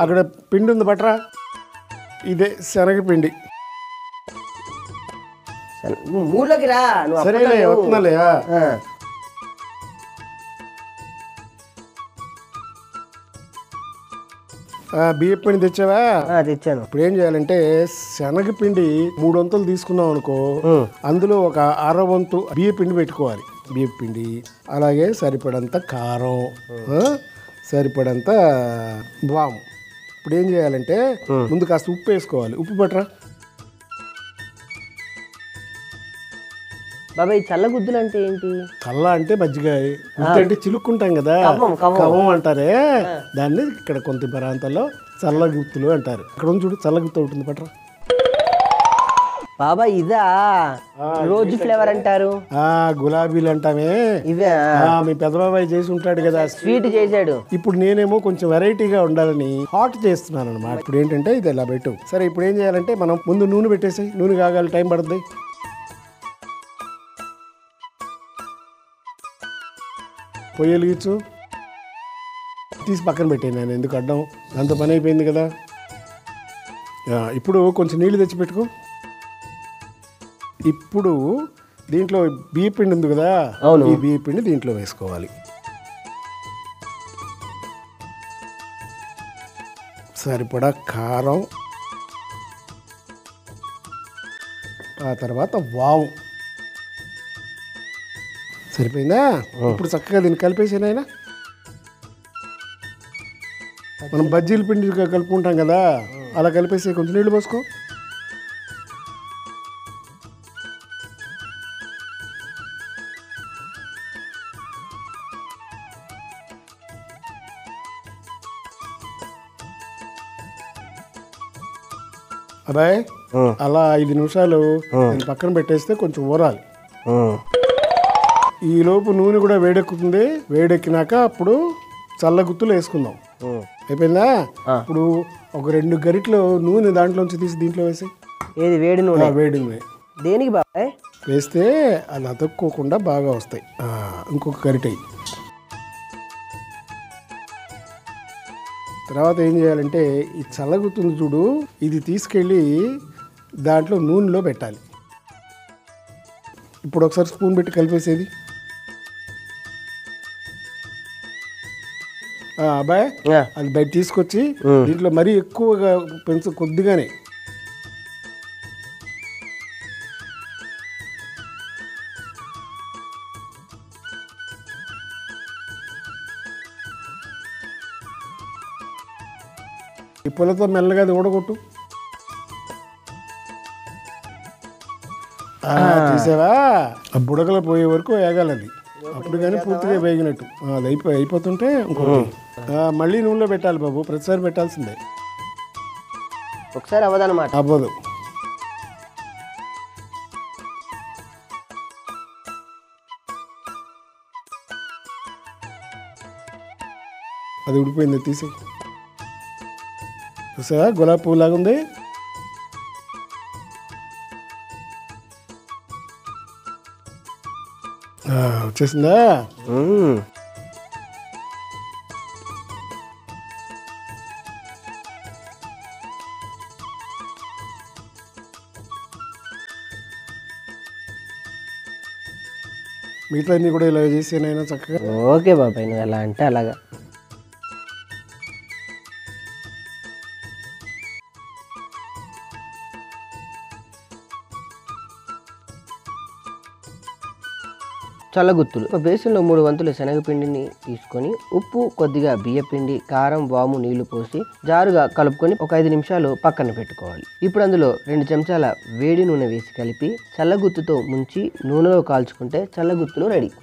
అక్కడ పిండి ఉంది బట్రా, ఇదే శనగపిండి. ఊర్లోకి రా. సరేలే వస్తున్నాలే. బియ్య పిండి తెచ్చావా? తెచ్చాను. ఇప్పుడు ఏం చేయాలంటే శనగపిండి 3 వంతులు తీసుకున్నాం అనుకో, అందులో ఒక 1/2 వంతు బియ్య పిండి పెట్టుకోవాలి. బియ్య పిండి అలాగే సరిపడంత కారం, సరిపడంత వాము. ఇప్పుడు ఏం చేయాలంటే ముందు కాస్త ఉప్పు వేసుకోవాలి. ఉప్పు పట్టరా. బాబాయ్ చల్లగుద్దులు అంటే ఏంటి? చల్ల అంటే మజ్జిగ, గుద్దు అంటే చిలుక్కుంటాం కదా, కవం అంటారే దాన్ని. ఇక్కడ కొంత ప్రాంతాల్లో చల్లగుత్తులు అంటారు. అక్కడ ఉంది చూడు, చల్లగుత్త ఉంటుంది పట్రా. బాబాయ్ ఇదా రోజు ఫ్లేవర్ అంటారు? గులాబీలు అంటామే ఇవే. మీ పెద్దబాబాయ్ చేసి ఉంటాడు కదా, స్వీట్ చేశాడు. ఇప్పుడు నేనేమో కొంచెం వెరైటీగా ఉండాలని హాట్ చేస్తున్నాను అనమాట. ఇప్పుడు ఏంటంటే ఇది ఇలా పెట్టు. సరే ఇప్పుడు ఏం చేయాలంటే మనం ముందు నూనె పెట్టేసి, నూనె కాగాలి, టైం పడుతుంది. పొయ్యి వెలిగించు, తీసి పక్కన పెట్టాను నేను, ఎందుకు అడ్డం, దాంతో పని అయిపోయింది కదా. ఇప్పుడు కొంచెం నీళ్ళు తెచ్చి పెట్టుకో. ఇప్పుడు దీంట్లో బియ్య పిండి ఉంది కదా, ఈ బియ్య పిండి దీంట్లో వేసుకోవాలి. సరిపడా కారం, ఆ తర్వాత వాము. సరిపోయిందా? ఇప్పుడు చక్కగా దీన్ని కలిపేసానైనా. మనం బజ్జీల పిండి కలుపుకుంటాం కదా, అలా కలిపేసి కొంచెం నీళ్ళు పోసుకో. అబ్బాయి అలా 5 నిమిషాలు పక్కన పెట్టేస్తే కొంచెం ఊరాలి. ఈ లోపు నూనె కూడా వేడెక్కుతుంది. వేడెక్కినాక అప్పుడు చల్లగుత్తులు వేసుకుందాం. అయిపోయిందా? ఇప్పుడు ఒక 2 గరిటెలు నూనె దాంట్లోంచి తీసి దీంట్లో వేసి. ఏది వేడి నూనె? వేడి నూనె. దేనికి బాబాయ్? వేస్తే అది అతుక్కోకుండా బాగా వస్తాయి. ఇంకొక గరిటె. తర్వాత ఏం చేయాలంటే ఈ చల్లగుత్తుంది చూడు, ఇది తీసుకెళ్ళి దాంట్లో నూనెలో పెట్టాలి. ఇప్పుడు ఒకసారి స్పూన్ పెట్టి కలిపేసేది. అబ్బాయి అది బయట తీసుకొచ్చి దీంట్లో మరీ ఎక్కువగా పెంచు, కొద్దిగానే. ఈ పుల్లతో మెల్లగా అది ఊడగొట్టు. చూసావా? ఆ బుడగలు పోయే వరకు వేగాలి అది, అప్పుడు కానీ పూర్తిగా వేగినట్టు. అది అయిపోతుంటే ఇంకోటి మళ్ళీ నూనెలో పెట్టాలి బాబు, ప్రతిసారి పెట్టాల్సిందే. ఒకసారి అవ్వదన్నమాట. అవ్వదు. అది ఉడిపోయింది, తీసి. చూసావా గులాబీ పువ్వు లాగా ఉంది. వచ్చేసిందా? మిగతా అన్ని కూడా ఇలా చేసేనైనా చక్కగా. ఓకే బాబాయ్, నువ్వు ఎలా అంటే అలాగా. చల్లగుత్తులు. ఒక బేసిన్లో 3 వంతుల శనగపిండిని తీసుకొని ఉప్పు, కొద్దిగా బియ్యపిండి, కారం, వాము, నీళ్లు పోసి జారుగా కలుపుకొని ఒక 5 నిమిషాలు పక్కన పెట్టుకోవాలి. ఇప్పుడు అందులో 2 చెంచాల వేడి నూనె వేసి కలిపి చల్లగుత్తుతో ముంచి నూనెలో కాల్చుకుంటే చల్లగుత్తులు రెడీ.